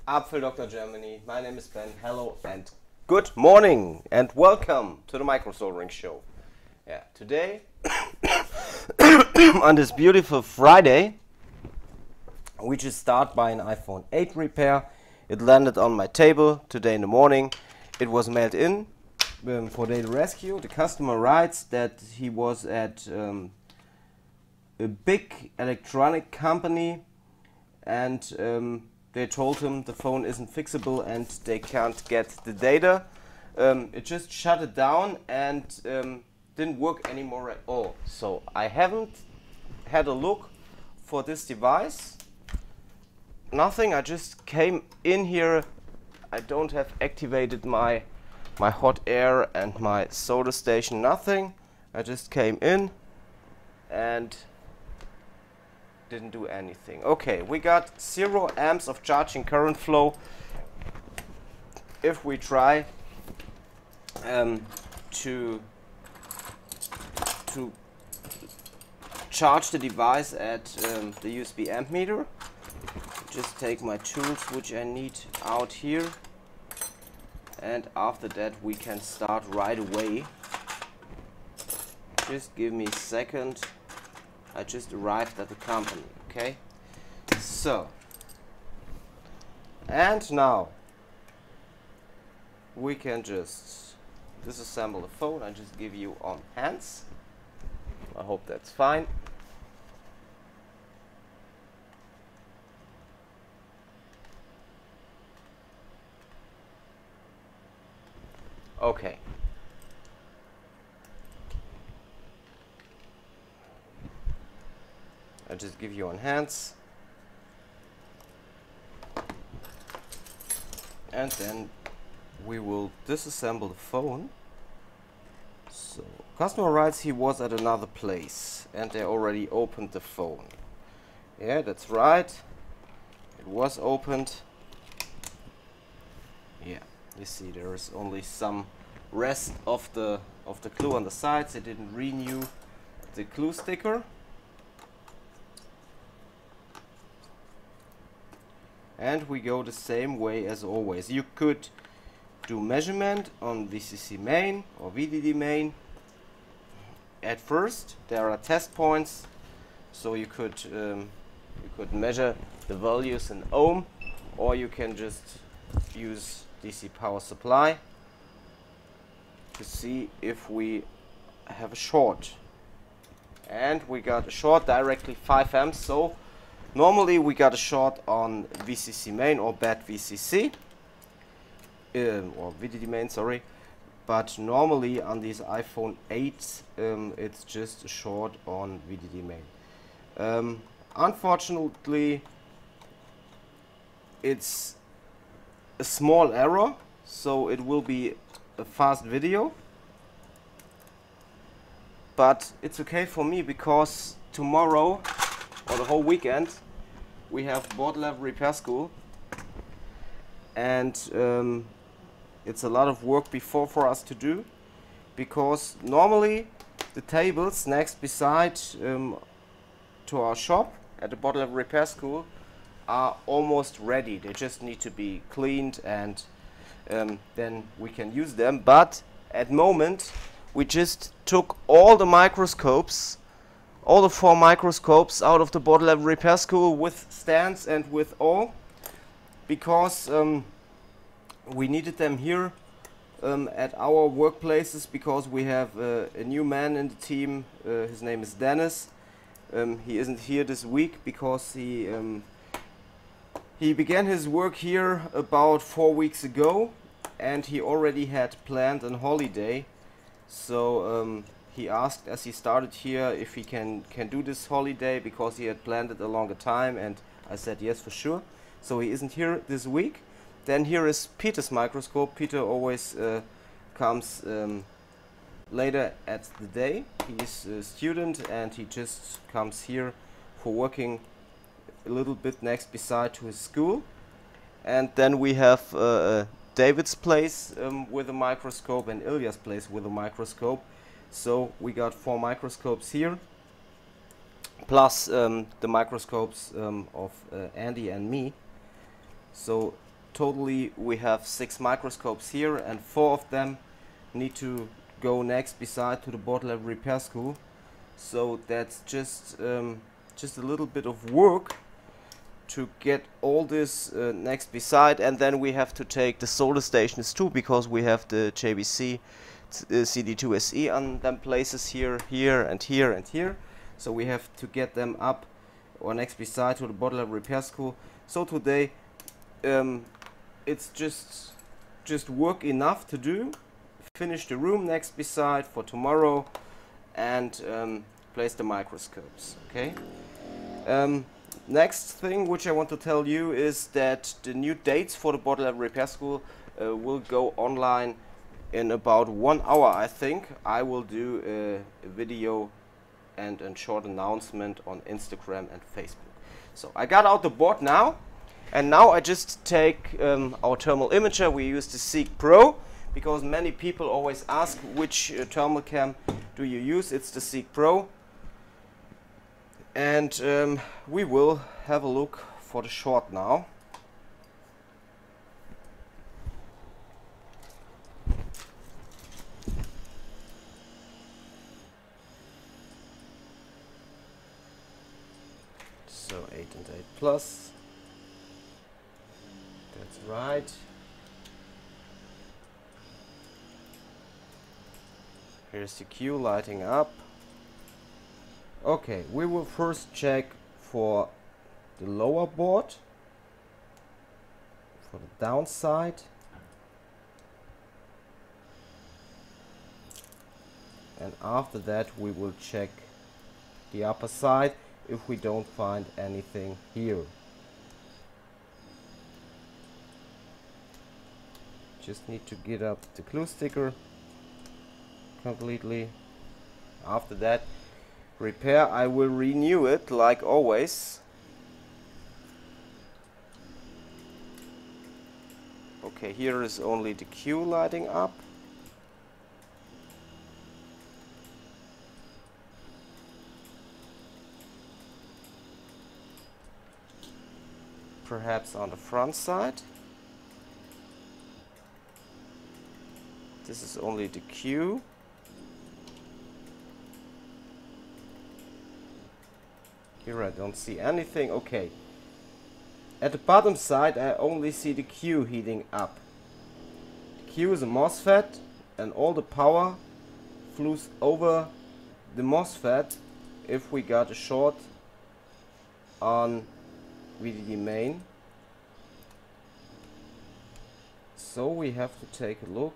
Apfel Dr. Germany. My name is Ben. Hello and good morning and welcome to the Micro Soldering Show. Yeah, today on this beautiful Friday, we just start by an iPhone 8 repair. It landed on my table today in the morning. It was mailed in for daily rescue. The customer writes that he was at a big electronic company and they told him the phone isn't fixable and they can't get the data. It just shut it down and didn't work anymore at all. So I haven't had a look for this device. Nothing. I just came in here. I don't have activated my hot air and my solder station. Nothing. I just came in and didn't do anything. Okay, we got 0 amps of charging current flow. If we try to charge the device at the USB amp meter, just take my tools which I need out here, and after that we can start right away. Just give me a second. I just arrived at the company, okay? So, and now we can just disassemble the phone. I just give you on hands. I hope that's fine. Okay. I just give you on hands, and then we will disassemble the phone. So customer writes he was at another place and they already opened the phone. Yeah, that's right, it was opened. Yeah, you see there is only some rest of the glue on the sides. They didn't renew the glue sticker. And we go the same way as always. You could do measurement on VCC main or VDD main. At first there are test points, so you could measure the values in ohm, or you can just use DC power supply to see if we have a short. And we got a short directly 5 amps. So normally we got a short on VCC main or bad VCC, or VDD main, sorry. But normally on these iPhone 8s, it's just a short on VDD main. Unfortunately, it's a small error, so it will be a fast video. But it's okay for me because tomorrow, or the whole weekend, we have board level repair school, and it's a lot of work before for us to do, because normally the tables next beside to our shop at the board level repair school are almost ready. They just need to be cleaned and then we can use them. But at the moment we just took all the microscopes, all the 4 microscopes out of the board level repair school with stands and with all, because we needed them here at our workplaces, because we have a new man in the team. His name is Dennis. He isn't here this week because he began his work here about 4 weeks ago, and he already had planned a holiday. So he asked, as he started here, if he can do this holiday, because he had planned it a longer time, and I said yes, for sure. So he isn't here this week. Then here is Peter's microscope. Peter always comes later at the day. He's a student and he just comes here for working a little bit next beside to his school. And then we have David's place with a microscope and Ilya's place with a microscope. So we got 4 microscopes here, plus the microscopes of Andy and me. So totally we have 6 microscopes here, and 4 of them need to go next beside to the board level repair school. So that's just a little bit of work to get all this next beside, and then we have to take the solder stations too, because we have the JBC CD2SE on them places here, here and here and here. So we have to get them up or next beside to the board level repair school. So today it's just work enough to do. Finish the room next beside for tomorrow and place the microscopes. Okay. Next thing which I want to tell you is that the new dates for the board level repair school will go online in about 1 hour, I think. I will do a video and a short announcement on Instagram and Facebook. So I got out the board now, and now I just take our thermal imager. We use the Seek Pro because many people always ask which thermal cam do you use. It's the Seek Pro. And we will have a look for the short now. So 8 and 8 plus. That's right. Here's the Q lighting up. Okay, we will first check for the lower board, for the downside, and after that we will check the upper side if we don't find anything here. Just need to get up the glue sticker completely. After that, repair, I will renew it like always. Okay, here is only the Q lighting up. Perhaps on the front side. This is only the Q. Here I don't see anything. Okay. At the bottom side I only see the Q heating up. The Q is a MOSFET and all the power flows over the MOSFET if we got a short on VDD main. So we have to take a look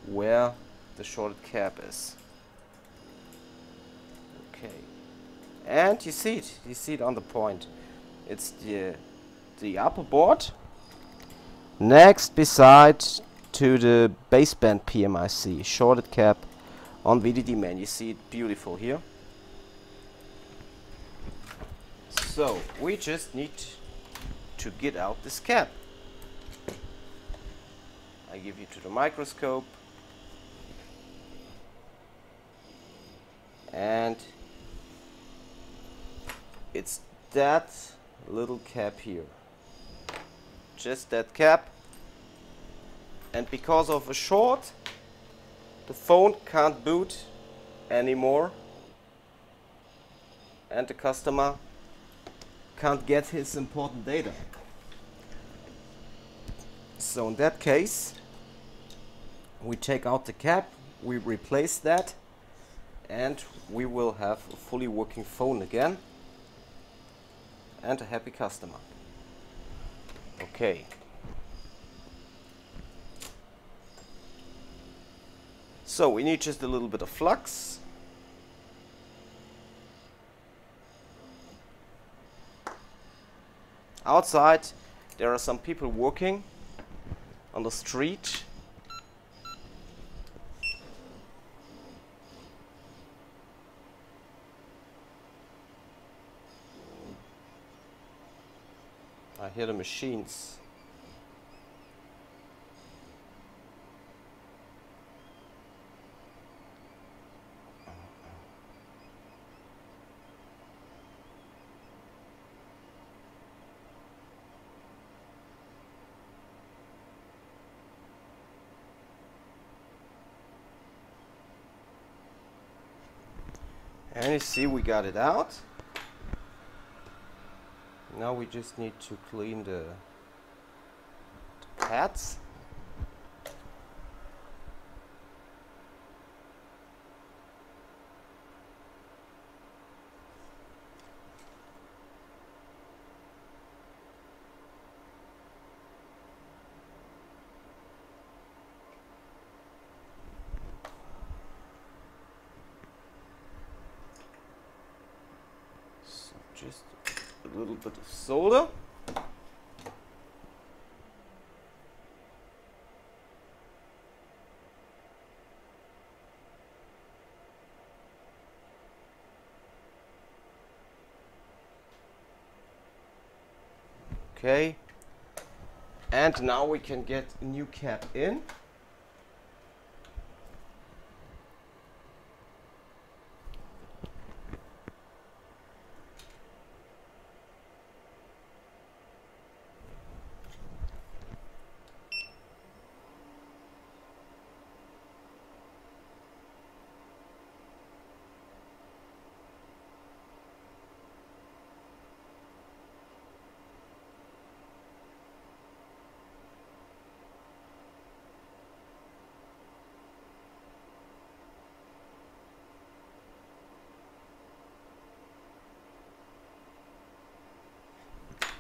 where the shorted cap is. Okay. And you see it on the point. It's the upper board next beside to the baseband PMIC, shorted cap on VDD main. You see it beautiful here. So we just need to get out this cap. I give you to the microscope, and it's that little cap here, just that cap, and because of a short the phone can't boot anymore and the customer can't get his important data. So in that case we take out the cap, we replace that, and we will have a fully working phone again and a happy customer. Okay. So we need just a little bit of flux. Outside there are some people working on the street. I hear the machines. And you see we got it out. Now we just need to clean the pads. Just a little bit of solder. Okay, and now we can get a new cap in.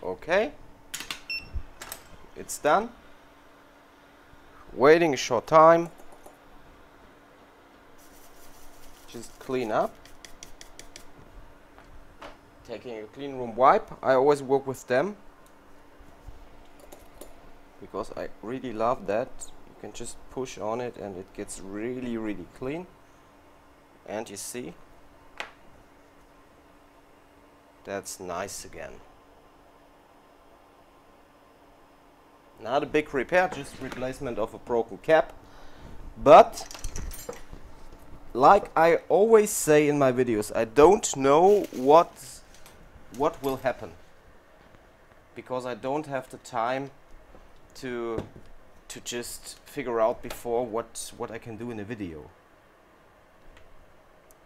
Okay, it's done. Waiting a short time. Just clean up. Taking a clean room wipe. I always work with them because I really love that. You can just push on it and it gets really, really clean. And you see, that's nice again. Not a big repair, just replacement of a broken cap. But like I always say in my videos, I don't know what will happen, because I don't have the time to just figure out before what I can do in a video.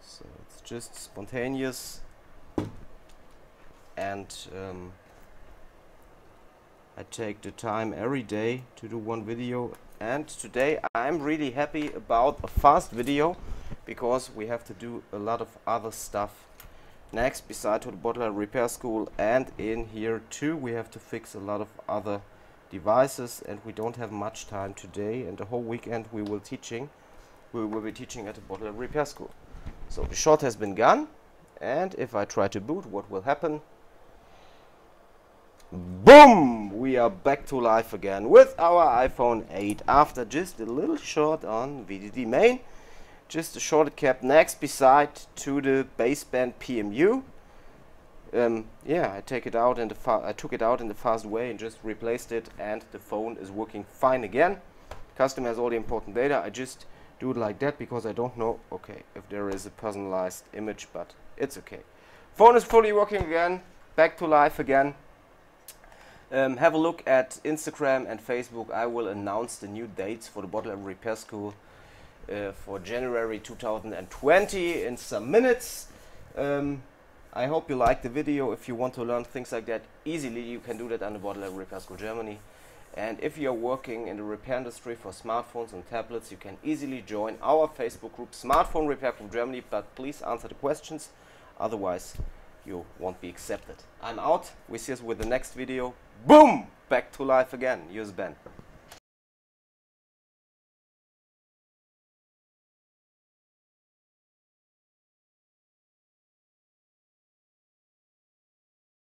So it's just spontaneous, and I take the time every day to do one video, and today I'm really happy about a fast video because we have to do a lot of other stuff next beside to the bottle repair school, and in here too we have to fix a lot of other devices, and we don't have much time today, and the whole weekend we will be teaching at the bottle repair school. So the shot has been gone, and if I try to boot, what will happen? Boom! We are back to life again with our iPhone 8 after just a little short on VDD main. Just a shorted cap next beside to the baseband PMU. Yeah, I took it out in the fast way and just replaced it, and the phone is working fine again. Customer has all the important data. I just do it like that because I don't know, okay, if there is a personalized image, but it's okay. Phone is fully working again, back to life again. Have a look at Instagram and Facebook. I will announce the new dates for the bottle repair school for January 2020 in some minutes. I hope you like the video. If you want to learn things like that easily, you can do that on the Bottle Repair School Germany. And if you are working in the repair industry for smartphones and tablets, you can easily join our Facebook group Smartphone Repair Group Germany, but please answer the questions, otherwise you won't be accepted. I'm out. We see us with the next video. Boom! Back to life again. Here's Ben.